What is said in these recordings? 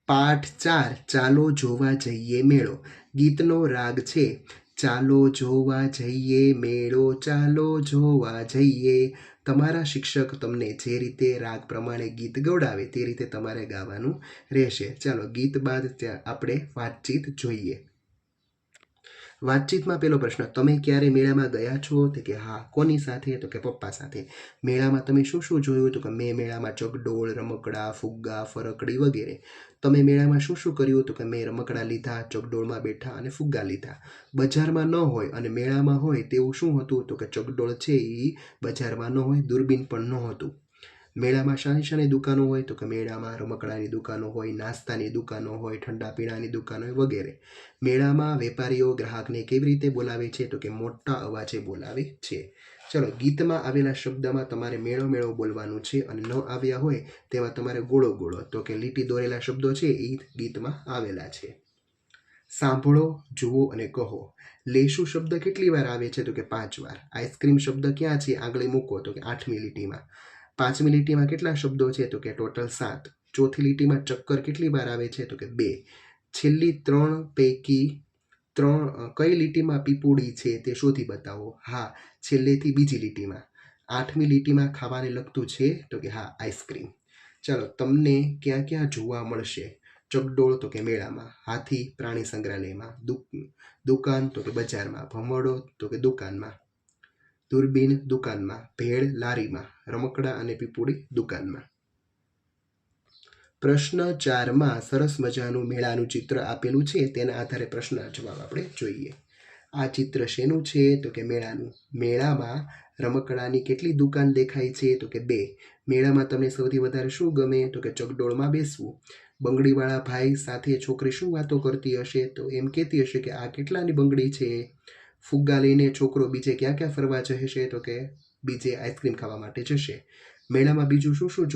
પાઠ 4 ચાલો જોવા જઈએ મેળો. ગીતનો રાગ છે ચાલો જોવા જઈએ મેળો, ચાલો જોવા જઈએ. તમારા શિક્ષક તમને જે રીતે રાગ પ્રમાણે ગીત ગવડાવે તે રીતે તમારે ગાવાનું રહેશે. ચાલો ગીત બાદ આપણે વાતચીત જોઈએ. વાતચીતમાં પેલો પ્રશ્ન, તમે ક્યારે મેળામાં ગયા છો? તો કે હા. કોની સાથે? તો કે પપ્પા સાથે. મેળામાં તમે શું શું જોયું? તો કે મેં મેળામાં ચકડોળ, રમકડા, ફુગ્ગા, ફરકડી વગેરે. તમે મેળામાં શું શું કર્યું? તો કે મેં રમકડા લીધા, ચકડોળમાં બેઠા અને ફુગ્ગા લીધા. બજારમાં ન હોય અને મેળામાં હોય તેવું શું હતું? તો કે ચકડોળ છે એ બજારમાં ન હોય, દૂરબીન પણ નહોતું. મેળામાં શાની શાની દુકાનો હોય? તો કે મેળામાં રમકડાની દુકાનો હોય, નાસ્તાની દુકાનો હોય, ઠંડા પીણાની દુકાનો હોય વગેરે. મેળામાં વેપારીઓ ગ્રાહકને કેવી રીતે બોલાવે છે? તો કે મોટા અવાજે બોલાવે છે. ચલો ગીતમાં આવેલા શબ્દમાં તમારે મેળો મેળો બોલવાનું છે અને ન આવ્યા હોય તેમાં તમારે ગોળો ગોળો, તો કે લીટી દોરેલા શબ્દો છે એ ગીતમાં આવેલા છે. સાંભળો, જુઓ અને કહો. લેશું શબ્દ કેટલી વાર આવે છે? તો કે 5 વાર. આઈસ્ક્રીમ શબ્દ ક્યાં છે? આંગળી મૂકો, તો કે 8મી લીટીમાં. 5મી લીટીમાં કેટલા શબ્દો છે? તો કે ટોટલ 7. ચોથી લીટીમાં ચક્કર કેટલી વાર આવે છે? તો કે 2. છેલ્લી 3 પૈકી 3 કઈ લીટીમાં પીપુડી છે તે શોધી બતાવો. હા, છેલ્લેથી બીજી લીટીમાં. 8મી લીટીમાં ખાવાને લગતું છે? તો કે હા, આઈસ્ક્રીમ. ચાલો, તમને ક્યાં ક્યાં જોવા મળશે? ચકડોળ તો કે મેળામાં, હાથી પ્રાણી સંગ્રહાલયમાં, દુકાન તો કે બજારમાં, ભમરડો તો કે દુકાનમાં, દૂરબીન દુકાનમાં, ભેળ લારીમાં, રમકડા અને પીપુડી દુકાનમાં. પ્રશ્ન 4માં સરસ મજાનું મેળાનું ચિત્ર આપેલું છે, તેના આધારે પ્રશ્નના જવાબ આપણે જોઈએ. આ ચિત્ર શેનું છે? તો કે મેળાનું. મેળામાં રમકડાની કેટલી દુકાન દેખાય છે? તો કે 2. મેળામાં તમને સૌથી વધારે શું ગમે? તો કે ચકડોળમાં બેસવું. બંગડીવાળા ભાઈ સાથે છોકરી શું વાતો કરતી હશે? તો એમ કહેતી હશે કે આ કેટલાની બંગડી છે. ફુગ્ગા લઈને છોકરો બીજે ક્યાં ક્યાં ફરવા જશે? તો કે બીજે આઈસ્ક્રીમ ખાવા માટે જશે. મેળામાં બીજું શું શું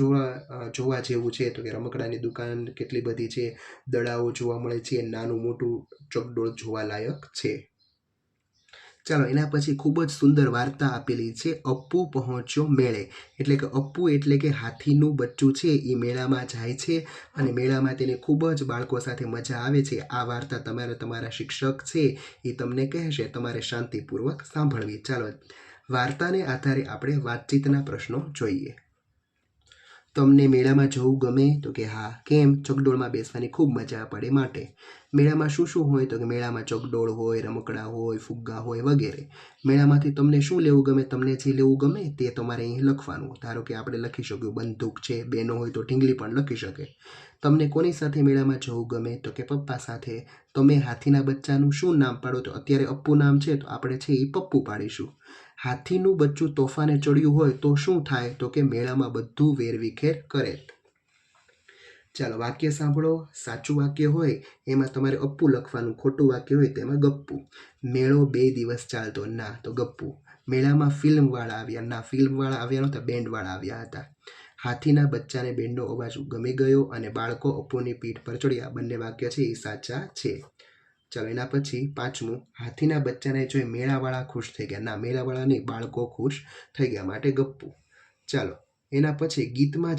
જોવા જેવું છે? તો કે રમકડાની દુકાન કેટલી બધી છે, દડાઓ જોવા મળે છે, નાનું મોટું ચકડોળ જોવાલાયક છે. ચાલો, એના પછી ખૂબ જ સુંદર વાર્તા આપેલી છે, અપ્પુ પહોંચ્યો મેળે. એટલે કે અપ્પુ એટલે કે હાથીનું બચ્ચું છે એ મેળામાં જાય છે અને મેળામાં તેને ખૂબ જ બાળકો સાથે મજા આવે છે. આ વાર્તા તમારા શિક્ષક છે એ તમને કહેશે, તમારે શાંતિપૂર્વક સાંભળવી. ચાલો, વાર્તાને આધારે આપણે વાતચીતના પ્રશ્નો જોઈએ. તમને મેળામાં જવું ગમે? તો કે હા. કેમ? ચકડોળમાં બેસવાની ખૂબ મજા પડે માટે. મેળામાં શું શું હોય? તો કે મેળામાં ચકડોળ હોય, રમકડા હોય, ફુગ્ગા હોય વગેરે. મેળામાંથી તમને શું લેવું ગમે? તમને જે લેવું ગમે તે તમારે અહીં લખવાનું. ધારો કે આપણે લખી શકીએ બંદૂક છે, બેનો હોય તો ઢીંગલી પણ લખી શકે. તમને કોની સાથે મેળામાં જવું ગમે? તો કે પપ્પા સાથે. તમે હાથીના બચ્ચાનું શું નામ પાડો? તો અત્યારે અપ્પુ નામ છે તો આપણે છે એ પપ્પુ પાડીશું. હાથીનું બચ્ચું તોફાને ચડ્યું હોય તો શું થાય? તો કે મેળામાં બધું વેરવિખેર કરે. ચાલો, વાક્ય સાંભળો. સાચું વાક્ય હોય એમાં તમારે અપ્પુ લખવાનું, ખોટું વાક્ય હોય તેમાં ગપ્પુ. મેળો 2 દિવસ ચાલતો. ના, તો ગપ્પુ. મેળામાં ફિલ્મવાળા આવ્યા. ના, ફિલ્મવાળા આવ્યા નહોતા, બેન્ડવાળા આવ્યા હતા. હાથીના બચ્ચાને બેન્ડનો અવાજ ગમી ગયો અને બાળકો અપ્પુની પીઠ પર ચડ્યા. બંને વાક્ય છે એ સાચા છે. ચાલો, એના પછી 5મું, હાથીના બચ્ચાને જોઈ મેળાવાળા ખુશ થઈ ગયા. ના, મેળાવાળા નહીં, બાળકો ખુશ થઈ ગયા, માટે ગપ્પુ. ચાલો, એના પછી ગીતમાં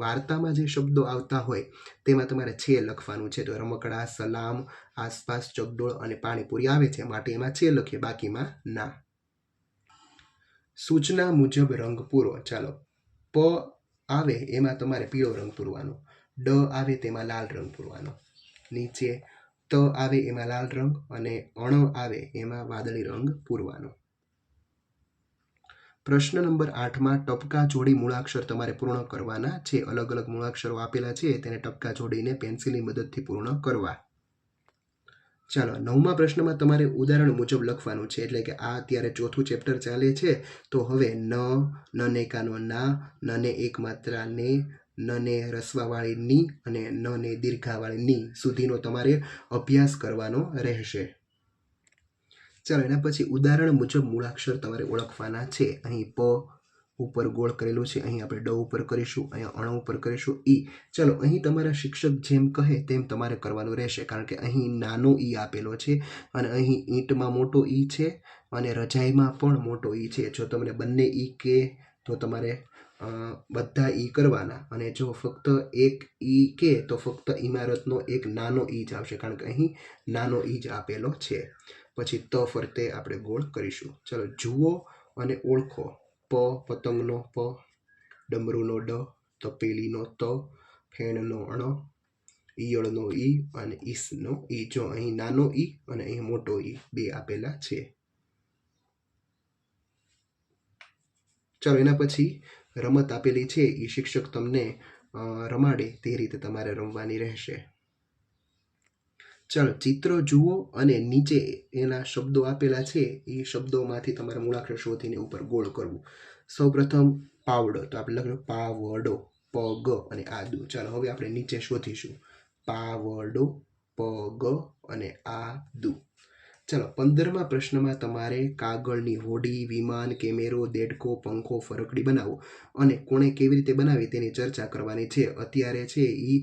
વાર્તામાં જે શબ્દો આવતા હોય તેમાં તમારે છે લખવાનું છે. તો રમકડા, સલામ, આસપાસ, ચકડોળ અને પાણીપુરી આવે છે, માટે એમાં છે લખીએ, બાકીમાં ના. સૂચના મુજબ રંગ પૂરો. ચાલો, પ આવે એમાં તમારે પીળો રંગ પૂરવાનો, ડ આવે તેમાં લાલ રંગ પૂરવાનો, નીચે ત આવે એમાં લાલ રંગ અને અણ આવે એમાં વાદળી રંગ પૂરવાનો. પ્રશ્ન નંબર 8માં ટપકા જોડી મૂળાક્ષર તમારે પૂર્ણ કરવાના છે. અલગ અલગ મૂળાક્ષરો આપેલા છે, તેને ટપકા જોડીને પેન્સિલની મદદથી પૂર્ણ કરવા. ચાલો, 9મા પ્રશ્નમાં તમારે ઉદાહરણ મુજબ લખવાનું છે. એટલે કે આ અત્યારે 4થું ચેપ્ટર ચાલે છે, તો હવે નને કાનો ના, નને એક માત્રા ને, નને રસવાવાળી ની અને નને દીર્ઘાવાળી ની સુધીનો તમારે અભ્યાસ કરવાનો રહેશે. ચાલો, એના પછી ઉદાહરણ મુજબ મૂળાક્ષર તમારે ઓળખવાના છે. અહીં પ ઉપર ગોળ કરેલું છે, અહીં આપણે ડ ઉપર કરીશું, અહીંયા અણ ઉપર કરીશું, ઈ. ચાલો, અહીં તમારા શિક્ષક જેમ કહે તેમ તમારે કરવાનું રહેશે, કારણ કે અહીં નાનો ઈ આપેલો છે અને અહીં ઈંટમાં મોટો ઈ છે અને રજાઈમાં પણ મોટો ઈ છે. જો તમને બંને ઈ કહે તો તમારે બધા ઈ કરવાના અને જો ફક્ત એક ઈ કે તો ફક્ત ઇમારતનો એક નાનો ઈ જ આવશે, કારણ કે અહીં નાનો ઈ જ આપેલો છે. પછી ત ફરતે આપણે ગોળ કરીશું. ચલો, જુઓ અને ઓળખો. પ પતંગનો પ, ડમરૂનો ડ, તપેલીનો ત, ફેણનો ણ, ઈયળનો ઈ અને ઈસનો ઈ. જો અહીં નાનો ઈ અને અહીં મોટો ઈ બે આપેલા છે. ચાલો, એના પછી રમત આપેલી છે એ શિક્ષક તમને રમાડે તે રીતે તમારે રમવાની રહેશે. ચાલો, ચિત્ર જુઓ અને નીચે એના શબ્દો આપેલા છે એ શબ્દોમાંથી તમારે મૂળાક્ષર શોધીને ઉપર ગોળ કરવું. સૌપ્રથમ પાવડો, તો આપણે લખ્યું પાવડો, પગ અને આદુ. ચાલો, હવે આપણે નીચે શોધીશું. પાવડો, પગ અને આદુ. ચાલો, 15મા પ્રશ્નમાં તમારે કાગળની હોડી, વિમાન, કેમેરો, દેડકો, પંખો, ફરકડી બનાવો અને કોણે કેવી રીતે બનાવી તેની ચર્ચા કરવાની છે. અત્યારે છે એ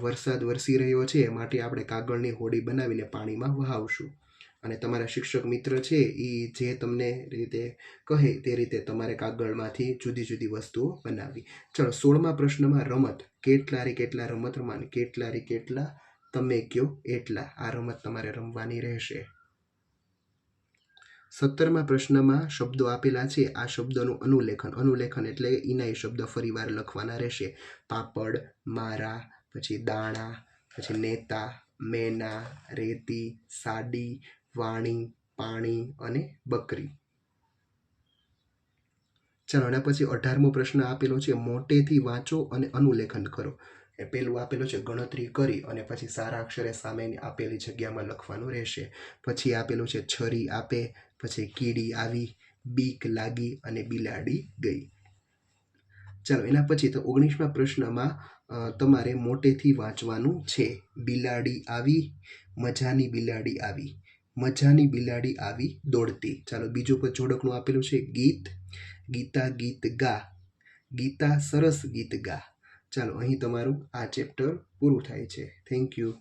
વરસાદ વરસી રહ્યો છે, માટે આપણે કાગળની હોડી બનાવીને પાણીમાં વહાવશું અને તમારા શિક્ષક મિત્ર છે એ જે તમને રીતે કહે તે રીતે તમારે કાગળમાંથી જુદી જુદી વસ્તુઓ બનાવવી. ચલો, 16મા પ્રશ્નમાં રમત. કેટલા રે કેટલા રમત રમવાની. કેટલા રે કેટલા, તમે કયો એટલા. આ રમત તમારે રમવાની રહેશે. 17મા પ્રશ્નમાં શબ્દો આપેલા છે. આ શબ્દોનું અનુલેખન. અનુલેખન એટલે ઇનાય શબ્દ ફરીવાર લખવાના રહેશે. પાપડ, મારા, પછી દાણા, પછી નેતા, મેના, રેતી, સાડી, વાણી, પાણી અને બકરી. ચાલો, એના પછી 18મો પ્રશ્ન આપેલો છે. મોટેથી વાંચો અને અનુલેખન કરો. એ પેલું આપેલું છે ગણતરી કરી અને પછી સારા અક્ષરે સામેની આપેલી જગ્યામાં લખવાનું રહેશે. પછી આપેલું છે છરી આપે, પછી કીડી આવી, બીક લાગી અને બિલાડી ગઈ. ચાલો, એના પછી તો 19મા પ્રશ્નમાં તમારે મોટેથી વાંચવાનું છે. બિલાડી આવી, મજાની બિલાડી આવી, મજાની બિલાડી આવી દોડતી. ચાલો, બીજું પર જોડકનું આપેલું છે ગીત. ગીતા ગીત ગા, ગીતા સરસ ગીત ગા. ચાલો, અહીં તમારું આ ચેપ્ટર પૂરું થાય છે. Thank you.